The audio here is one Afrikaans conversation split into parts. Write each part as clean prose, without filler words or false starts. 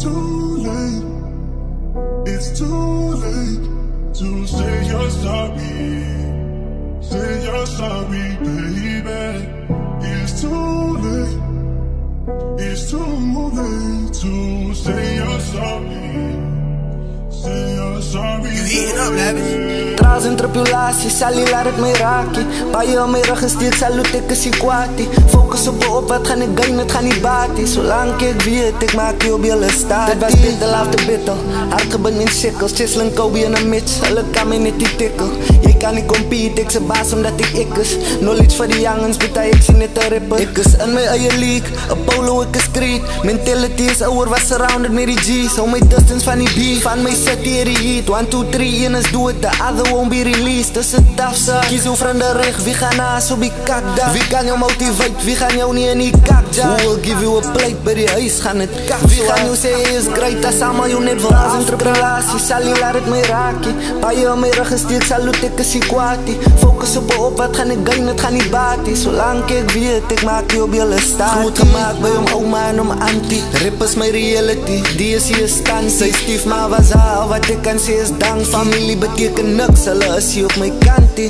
too late. It's too late to say you're sorry. Say you're sorry, baby. It's too late. It's too late to say you're sorry. Say you're sorry. You heating up, Lavish? Trials en tribulaties, sal jy laat het my raakie. Baie om my rug gesteek, salute ek is die kwaatie. Focus op wat gaan ek gain, het gaan nie baatie. Solang ek weet, ek maak jy op jylle staat. Dit was battle after battle, hardgebind met sikkels. Cheslin, Kobe en een Mitch, hulle kan my net die tikkel. Jy kan nie compete, ek se baas omdat ek is. Knowledge vir die youngins, but ek sien net een rapper. Ek is in my eie league, Apollo ek is street. Mentality is ouwer, was surrounded met die G's. Hou my distance van die beef, van my city hier die heat. 1, 2, 3, een is dood, the other won't be released. Dis een tafsa, kies jou vriende reg. Wie gaan naas op die kakda? Wie kan jou motivate? Wie gaan jou nie in die kakja? Who will give you a plate by die huis? Gaan het kak. Wie gaan jou sê hy is great? As allemaal jou net wil aftrelatie. Sal jy laat het my raakie. Baie om my rug gesteek, salute ek is die kwaatie. Focus op wat gaan ek gain, het gaan nie baatie. Solang ek weet, ek maak jy op jylle staat. Goed gemaakt by om oma en om auntie. Rap is my reality, die is hier stand. Sy stiefma was haar, wat ek kan sê is dank. Familie beteken niks, hulle is hier op my kantie.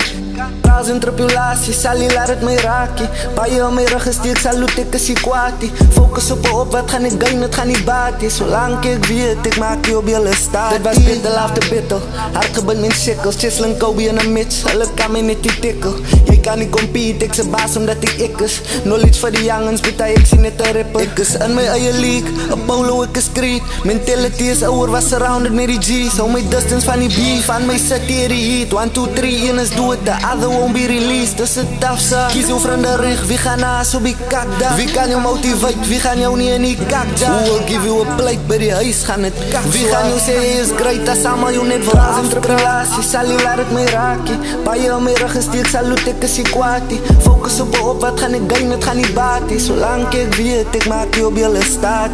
Trials en tribulaties, sal jy laat het my raakie. Baie om my rug gesteek, salute ek is die kwaatie. Focus op wat gaan ek gain, het gaan nie baatie. Solang ek weet, ek maak jy op jylle staat. Dit was battle after battle, hardgebind met sikkels. Cheslin, Kobe en een Mitch, hulle kan my net die tikkel. Jy kan nie compete, ek se baas omdat ek is. Knowledge vir die youngins, but ek sien net een rapper. Ek is in my eie league, Apollo ek is street. Mentality is ouwer, was surrounded met die G's. Hou my distance van die beef, van my city hier die heat. 1, 2, 3, een is dood, the other won't be released. Dis een tafsa, kies jou vriende reg. Wie gaan naas op die kakda? Wie kan jou motivate? Wie gaan jou nie in die kakja? Who will give you a plate by die huis? Gaan het kak. Wie gaan jou sê hy is great? As allemaal jou net wil aftrelatie. Sal jy laat het my raakie. Baie om my rug gesteek, salute ek is die kwaatie. Focus op wat gaan ek gain, het gaan nie baatie. Solang ek weet, ek maak jy op jylle staat.